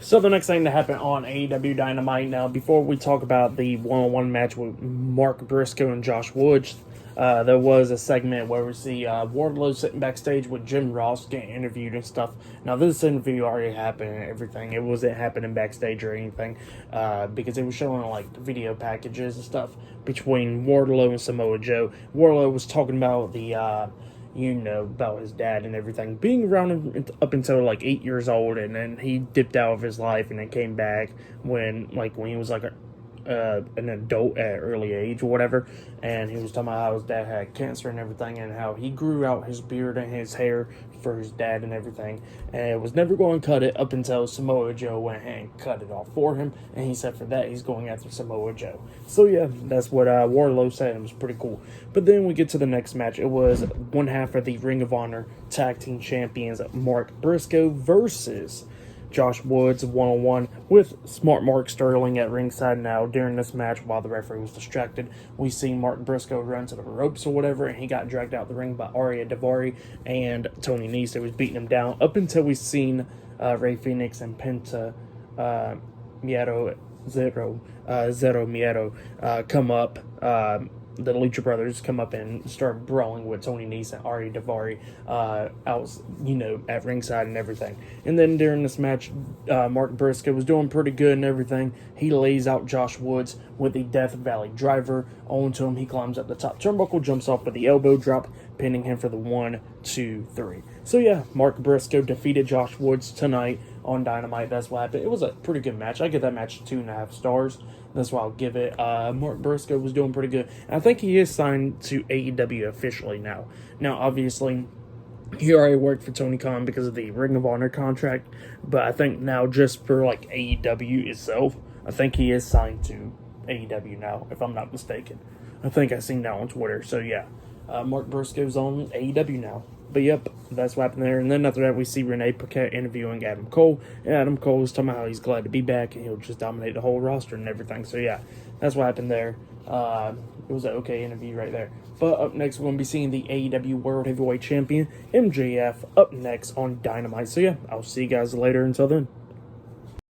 So the next thing that happened on AEW Dynamite, now before we talk about the one-on-one match with Mark Briscoe and Josh Woods, there was a segment where we see Wardlow sitting backstage with Jim Ross getting interviewed and stuff. Now this interview already happened and everything. It wasn't happening backstage or anything because it was showing like the video packages and stuff between Wardlow and Samoa Joe. Wardlow was talking about the about his dad and everything, being around him up until like 8 years old, and then he dipped out of his life and then came back when he was like an adult at an early age or whatever, and he was talking about how his dad had cancer and everything, and how he grew out his beard and his hair for his dad and everything, and was never going to cut it up until Samoa Joe went ahead and cut it off for him, and he said for that he's going after Samoa Joe. So yeah, that's what Wardlow said. It was pretty cool. But then we get to the next match. It was one half of the Ring of Honor Tag Team Champions, Mark Briscoe versus Josh Woods, one-on-one with Smart Mark Sterling at ringside. Now, during this match, while the referee was distracted, we see Mark Briscoe run to the ropes or whatever, and he got dragged out the ring by Arya Daivari and Tony Nese, who was beating him down, up until we seen Rey Fenix and Penta Zero Miedo come up. The Lucha Brothers come up and start brawling with Tony Nese and Arya Daivari at ringside and everything. And then during this match, Mark Briscoe was doing pretty good and everything. He lays out Josh Woods with the Death Valley Driver onto him. He climbs up the top turnbuckle, jumps off with the elbow drop, pinning him for the 1, 2, 3. So yeah, Mark Briscoe defeated Josh Woods tonight on Dynamite. That's what happened. It was a pretty good match. I give that match 2.5 stars. That's why I'll give it. Mark Briscoe was doing pretty good. And I think he is signed to AEW officially now. Now, obviously, he already worked for Tony Khan because of the Ring of Honor contract. But I think now, just for like AEW itself, I think he is signed to AEW now, if I'm not mistaken. I think I seen that on Twitter. So yeah, Mark Briscoe's on AEW now. But yep, that's what happened there. And then after that, we see Renee Paquette interviewing Adam Cole. And Adam Cole was talking about how he's glad to be back and he'll just dominate the whole roster and everything. So yeah, that's what happened there. It was an okay interview right there. But up next, we're going to be seeing the AEW World Heavyweight Champion, MJF, up next on Dynamite. So yeah, I'll see you guys later. Until then.